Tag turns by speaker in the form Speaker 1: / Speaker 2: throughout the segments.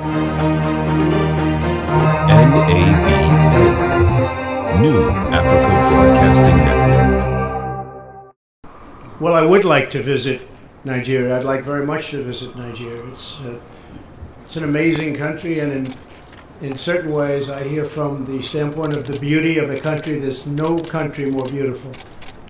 Speaker 1: NABN, New Africa Broadcasting Network.
Speaker 2: Well, I would like to visit Nigeria. I'd like very much to visit Nigeria. It's an amazing country, and in certain ways, I hear from the standpoint of the beauty of a country, there's no country more beautiful.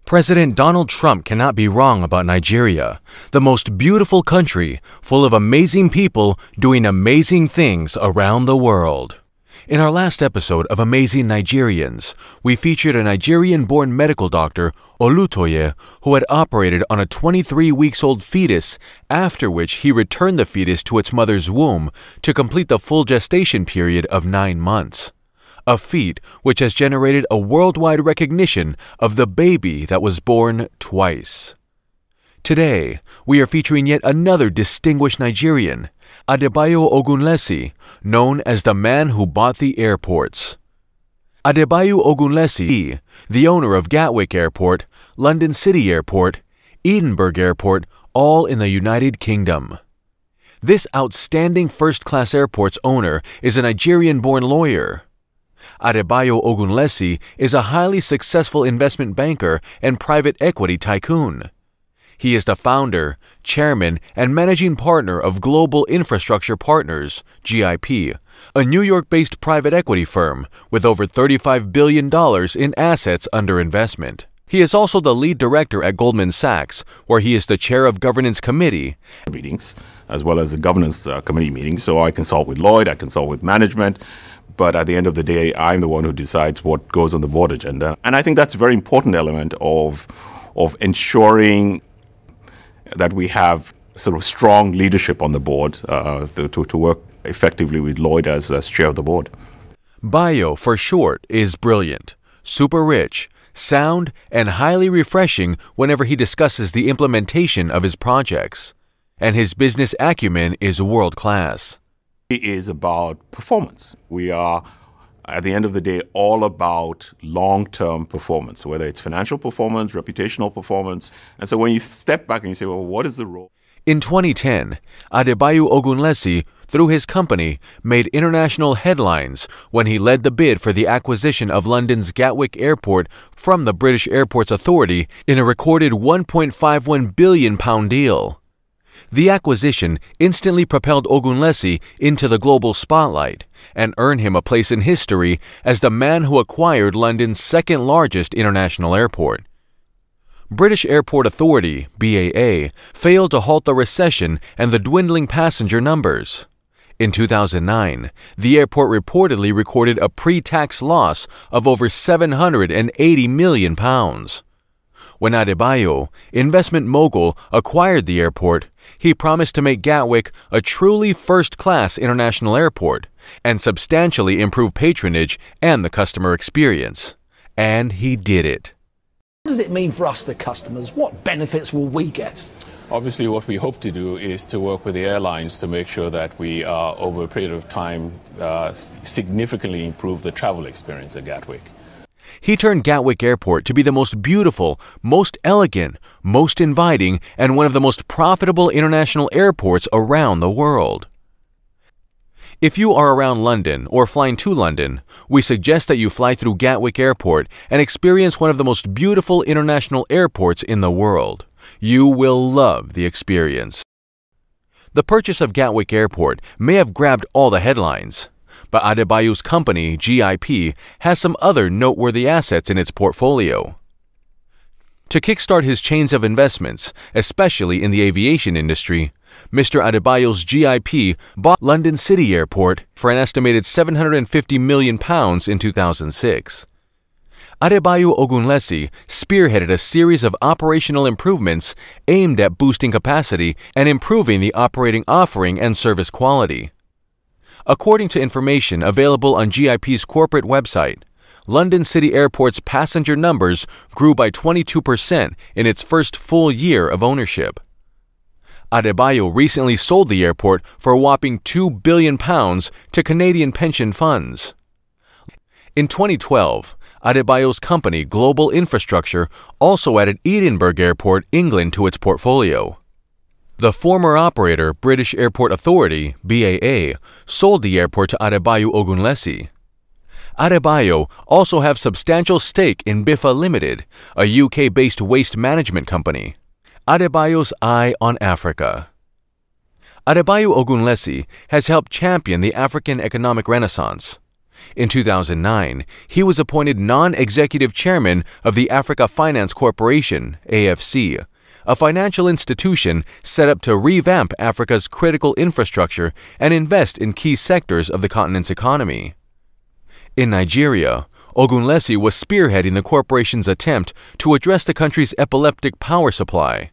Speaker 3: President Donald Trump cannot be wrong about Nigeria, the most beautiful country, full of amazing people doing amazing things around the world. In our last episode of Amazing Nigerians, we featured a Nigerian-born medical doctor, Olutoye, who had operated on a 23-weeks-old fetus, after which he returned the fetus to its mother's womb to complete the full gestation period of 9 months. A feat which has generated a worldwide recognition of the baby that was born twice. Today, we are featuring yet another distinguished Nigerian, Adebayu Ugunlesi, known as the man who bought the airports. Adebayu Ugunlesi, the owner of Gatwick Airport, London City Airport, Edinburgh Airport, all in the United Kingdom. This outstanding first-class airport's owner is a Nigerian-born lawyer. Adebayu Ugunlesi is a highly successful investment banker and private equity tycoon. He is the founder, chairman, and managing partner of Global Infrastructure Partners, GIP, a New York-based private equity firm with over $35 billion in assets under investment. He is also the lead director at Goldman Sachs, where he is the chair of governance committee
Speaker 4: meetings, as well as the governance committee meetings. So I consult with Lloyd, I consult with management, but at the end of the day, I'm the one who decides what goes on the board agenda. And I think that's a very important element of ensuring that we have sort of strong leadership on the board to work effectively with Lloyd as chair of the board.
Speaker 3: Bayo, for short, is brilliant, super rich, sound, and highly refreshing whenever he discusses the implementation of his projects. And his business acumen is world-class.
Speaker 4: It is about performance. We are, at the end of the day, all about long-term performance, whether it's financial performance, reputational performance. And so when you step back and you say, well, what is the role?
Speaker 3: In 2010, Adebayu Ugunlesi, through his company, made international headlines when he led the bid for the acquisition of London's Gatwick Airport from the British Airports Authority in a recorded £1.51 billion deal. The acquisition instantly propelled Ugunlesi into the global spotlight and earned him a place in history as the man who acquired London's second-largest international airport. British Airport Authority, BAA, failed to halt the recession and the dwindling passenger numbers. In 2009, the airport reportedly recorded a pre-tax loss of over £780 million. When Adebayu, investment mogul, acquired the airport, he promised to make Gatwick a truly first-class international airport and substantially improve patronage and the customer experience. And he did it.
Speaker 5: What does it mean for us, the customers? What benefits will we get?
Speaker 6: Obviously, what we hope to do is to work with the airlines to make sure that we, over a period of time, significantly improve the travel experience at Gatwick.
Speaker 3: He turned Gatwick Airport to be the most beautiful, most elegant, most inviting, and one of the most profitable international airports around the world. If you are around London or flying to London, we suggest that you fly through Gatwick Airport and experience one of the most beautiful international airports in the world. You will love the experience. The purchase of Gatwick Airport may have grabbed all the headlines, but Adebayu's company, GIP, has some other noteworthy assets in its portfolio. To kickstart his chains of investments, especially in the aviation industry, Mr. Adebayu's GIP bought London City Airport for an estimated £750 million in 2006. Adebayu Ugunlesi spearheaded a series of operational improvements aimed at boosting capacity and improving the operating offering and service quality. According to information available on GIP's corporate website, London City Airport's passenger numbers grew by 22% in its first full year of ownership. Adebayu recently sold the airport for a whopping £2 billion to Canadian pension funds. In 2012, Adebayu's company, Global Infrastructure, also added Edinburgh Airport, England, to its portfolio. The former operator, British Airport Authority, BAA, sold the airport to Adebayu Ogunlesi. Adebayu also have substantial stake in Biffa Limited, a UK-based waste management company. Adebayu's eye on Africa. Adebayu Ogunlesi has helped champion the African economic renaissance. In 2009, he was appointed non-executive chairman of the Africa Finance Corporation, AFC, a financial institution set up to revamp Africa's critical infrastructure and invest in key sectors of the continent's economy. In Nigeria, Ogunlesi was spearheading the corporation's attempt to address the country's epileptic power supply.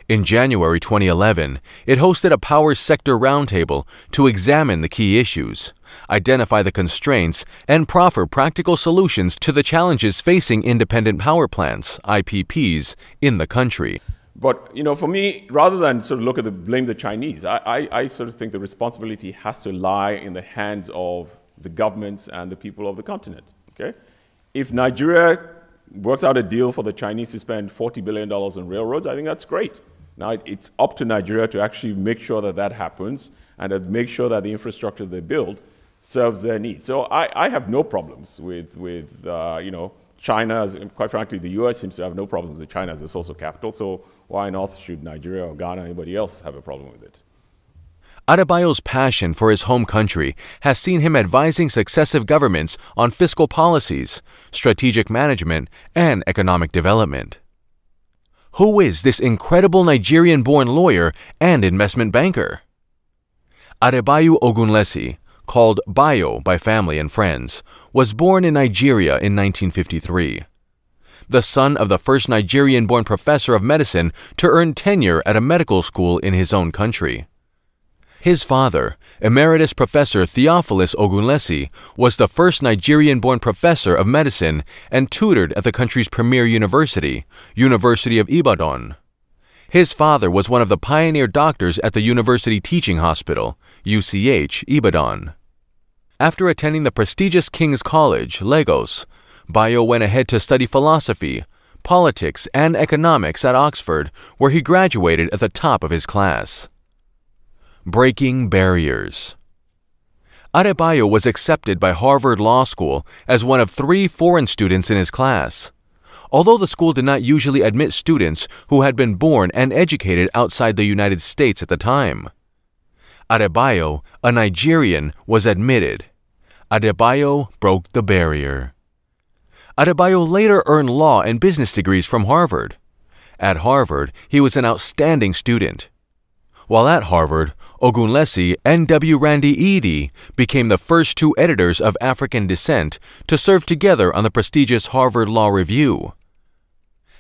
Speaker 3: In January 2011, it hosted a power sector roundtable to examine the key issues, identify the constraints, and proffer practical solutions to the challenges facing independent power plants, IPPs, in the country.
Speaker 4: But, for me, rather than sort of look at blame the Chinese, I sort of think the responsibility has to lie in the hands of the governments and the people of the continent, okay? If Nigeria works out a deal for the Chinese to spend $40 billion on railroads, I think that's great. Now, it's up to Nigeria to actually make sure that that happens and to make sure that the infrastructure they build serves their needs. So I have no problems with China. Quite frankly, the US seems to have no problems with China as a source of capital. So why on earth should Nigeria or Ghana or anybody else have a problem with it?
Speaker 3: Adebayu's passion for his home country has seen him advising successive governments on fiscal policies, strategic management, and economic development. Who is this incredible Nigerian-born lawyer and investment banker? Adebayu Ogunlesi, called Bayo by family and friends, was born in Nigeria in 1953. The son of the first Nigerian-born professor of medicine to earn tenure at a medical school in his own country. His father, Emeritus Professor Theophilus Ugunlesi, was the first Nigerian-born professor of medicine and tutored at the country's premier university, University of Ibadan. His father was one of the pioneer doctors at the University Teaching Hospital, UCH, Ibadan. After attending the prestigious King's College, Lagos, Bayo went ahead to study philosophy, politics, and economics at Oxford, where he graduated at the top of his class. Breaking barriers. Adebayu was accepted by Harvard Law School as one of 3 foreign students in his class. Although the school did not usually admit students who had been born and educated outside the United States at the time. Adebayu, a Nigerian, was admitted. Adebayu broke the barrier. Adebayu later earned law and business degrees from Harvard. At Harvard, he was an outstanding student. While at Harvard, Ugunlesi and W. Randy Edie became the first 2 editors of African descent to serve together on the prestigious Harvard Law Review.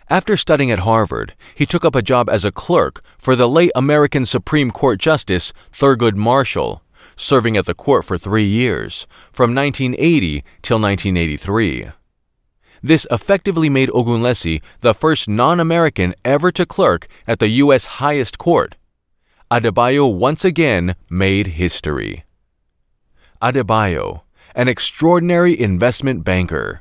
Speaker 3: After studying at Harvard, he took up a job as a clerk for the late American Supreme Court Justice Thurgood Marshall, serving at the court for 3 years, from 1980 till 1983. This effectively made Ugunlesi the first non-American ever to clerk at the U.S. highest court. Adebayu once again made history. Adebayu, an extraordinary investment banker.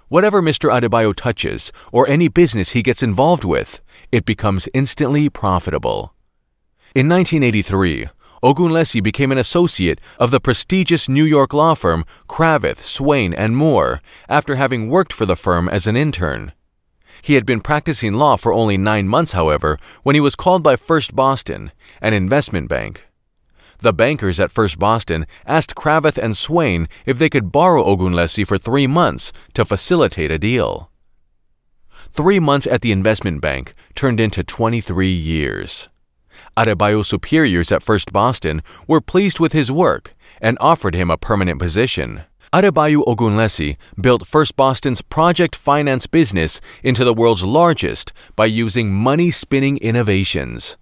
Speaker 3: Whatever Mr. Adebayu touches, or any business he gets involved with, it becomes instantly profitable. In 1983, Ugunlesi became an associate of the prestigious New York law firm Cravath, Swaine & Moore after having worked for the firm as an intern. He had been practicing law for only 9 months, however, when he was called by First Boston, an investment bank. The bankers at First Boston asked Cravath and Swaine if they could borrow Ugunlesi for 3 months to facilitate a deal. 3 months at the investment bank turned into 23 years. Adebayu's superiors at First Boston were pleased with his work and offered him a permanent position. Adebayu Ogunlesi built First Boston's project finance business into the world's largest by using money-spinning innovations.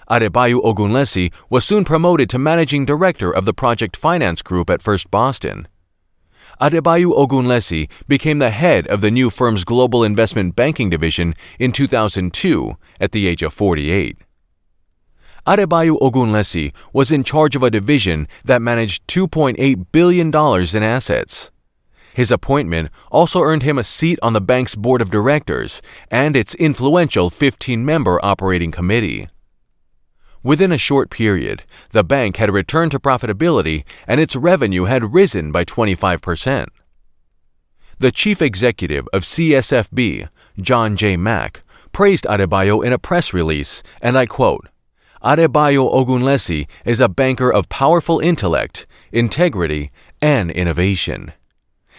Speaker 3: Adebayu Ogunlesi was soon promoted to managing director of the project finance group at First Boston. Adebayu Ogunlesi became the head of the new firm's global investment banking division in 2002 at the age of 48. Adebayu Ogunlesi was in charge of a division that managed $2.8 billion in assets. His appointment also earned him a seat on the bank's board of directors and its influential 15-member operating committee. Within a short period, the bank had returned to profitability and its revenue had risen by 25%. The chief executive of CSFB, John J. Mack, praised Adebayu in a press release, and I quote, "Adebayu Ogunlesi is a banker of powerful intellect, integrity, and innovation.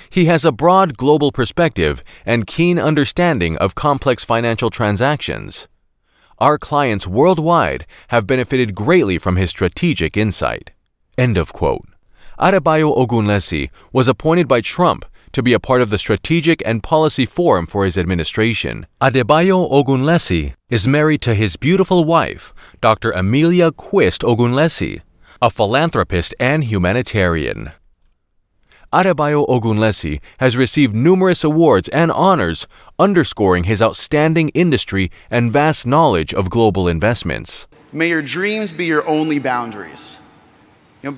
Speaker 3: He has a broad global perspective and keen understanding of complex financial transactions. Our clients worldwide have benefited greatly from his strategic insight." End of quote. Adebayu Ogunlesi was appointed by Trump to be a part of the Strategic and Policy Forum for his administration. Adebayu Ogunlesi is married to his beautiful wife, Dr. Amelia Quist Ogunlesi, a philanthropist and humanitarian. Adebayu Ogunlesi has received numerous awards and honors, underscoring his outstanding industry and vast knowledge of global investments.
Speaker 7: May your dreams be your only boundaries.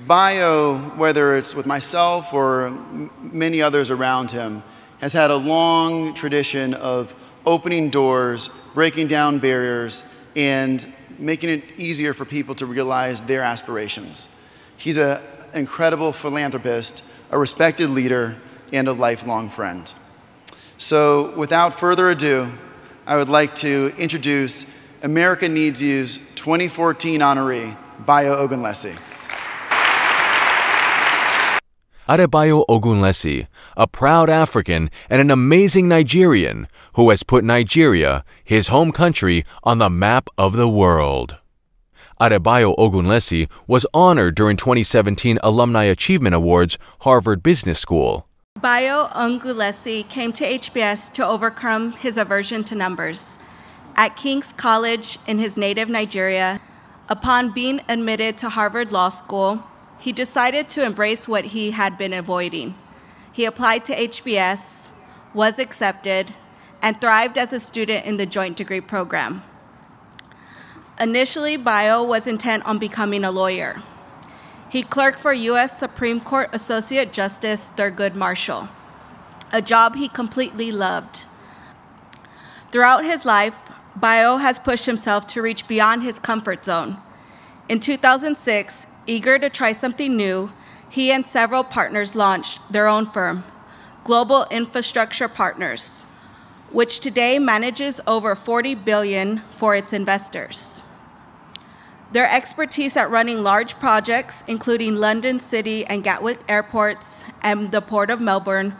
Speaker 7: Bayo, whether it's with myself or many others around him, has had a long tradition of opening doors, breaking down barriers, and making it easier for people to realize their aspirations. He's an incredible philanthropist, a respected leader, and a lifelong friend. So without further ado, I would like to introduce America Needs You's 2014 honoree, Bayo Ugunlesi.
Speaker 3: Adebayu Ogunlesi, a proud African and an amazing Nigerian who has put Nigeria, his home country, on the map of the world. Adebayu Ogunlesi was honored during 2017 Alumni Achievement Awards, Harvard Business School.
Speaker 8: Bayo Ugunlesi came to HBS to overcome his aversion to numbers. At King's College in his native Nigeria, upon being admitted to Harvard Law School, he decided to embrace what he had been avoiding. He applied to HBS, was accepted, and thrived as a student in the joint degree program. Initially, Bayo was intent on becoming a lawyer. He clerked for U.S. Supreme Court Associate Justice Thurgood Marshall, a job he completely loved. Throughout his life, Bayo has pushed himself to reach beyond his comfort zone. In 2006, eager to try something new, he and several partners launched their own firm, Global Infrastructure Partners, which today manages over $40 billion for its investors. Their expertise at running large projects, including London City and Gatwick airports and the Port of Melbourne,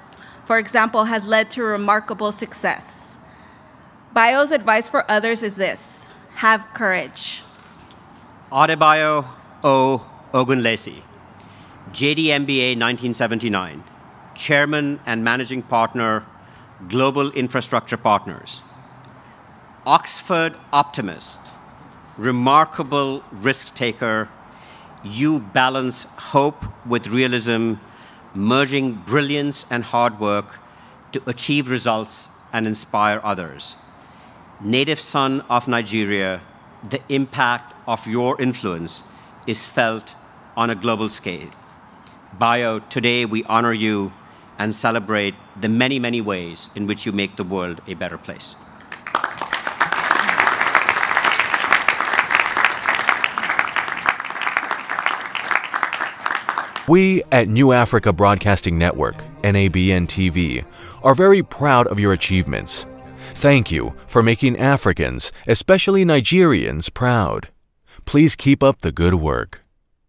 Speaker 8: for example, has led to remarkable success. Bayo's advice for others is this: have courage.
Speaker 9: Adebayu O. Ogunlesi, JD MBA 1979, Chairman and Managing Partner, Global Infrastructure Partners. Oxford optimist, remarkable risk taker, you balance hope with realism, merging brilliance and hard work to achieve results and inspire others. Native son of Nigeria, the impact of your influence is felt on a global scale. Bayo, today we honor you and celebrate the many, many ways in which you make the world a better place.
Speaker 3: We at New Africa Broadcasting Network, NABN TV, are very proud of your achievements. Thank you for making Africans, especially Nigerians, proud. Please keep up the good work.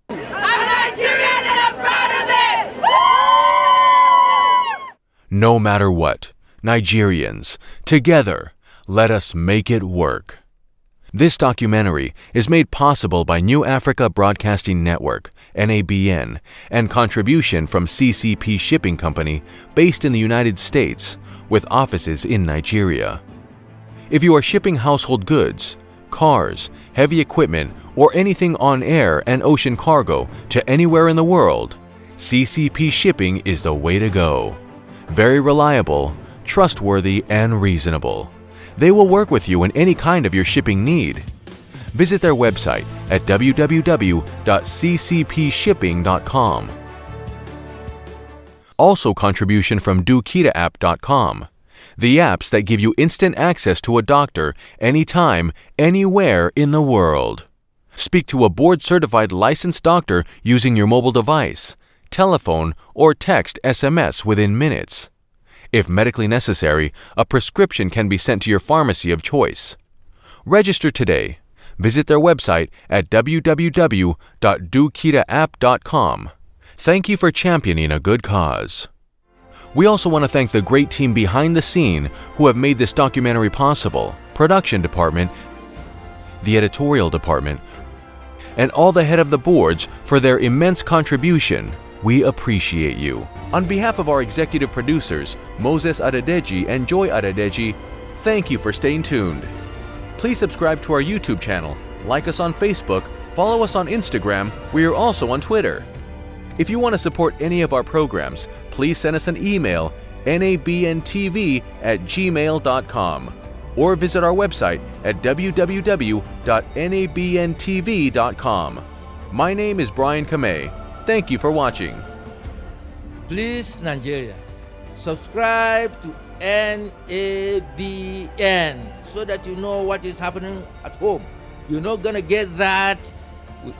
Speaker 10: I'm Nigerian and I'm proud of it! Woo!
Speaker 3: No matter what, Nigerians, together, let us make it work. This documentary is made possible by New Africa Broadcasting Network, NABN, and contribution from CCP Shipping Company based in the United States with offices in Nigeria. If you are shipping household goods, cars, heavy equipment, or anything on air and ocean cargo to anywhere in the world, CCP Shipping is the way to go. Very reliable, trustworthy, and reasonable. They will work with you in any kind of your shipping need. Visit their website at www.ccpshipping.com. Also contribution from dokitaapp.com, the apps that give you instant access to a doctor anytime, anywhere in the world. Speak to a board-certified licensed doctor using your mobile device, telephone, or text SMS within minutes. If medically necessary, a prescription can be sent to your pharmacy of choice. Register today. Visit their website at www.dokitaapp.com. Thank you for championing a good cause. We also want to thank the great team behind the scene who have made this documentary possible: production department, the editorial department, and all the head of the boards for their immense contribution. We appreciate you. On behalf of our executive producers, Moses Adedeji and Joy Adedeji, thank you for staying tuned. Please subscribe to our YouTube channel, like us on Facebook, follow us on Instagram. We are also on Twitter. If you want to support any of our programs, please send us an email, nabntv@gmail.com, or visit our website at www.nabntv.com. My name is Brian Kamei. Thank you for watching.
Speaker 11: Please, Nigerians, subscribe to NABN so that you know what is happening at home. You're not going to get that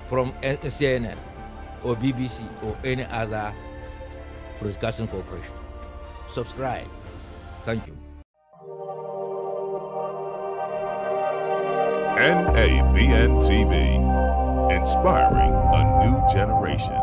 Speaker 11: from CNN or BBC or any other broadcasting corporation. Subscribe. Thank you.
Speaker 1: NABN TV, inspiring a new generation.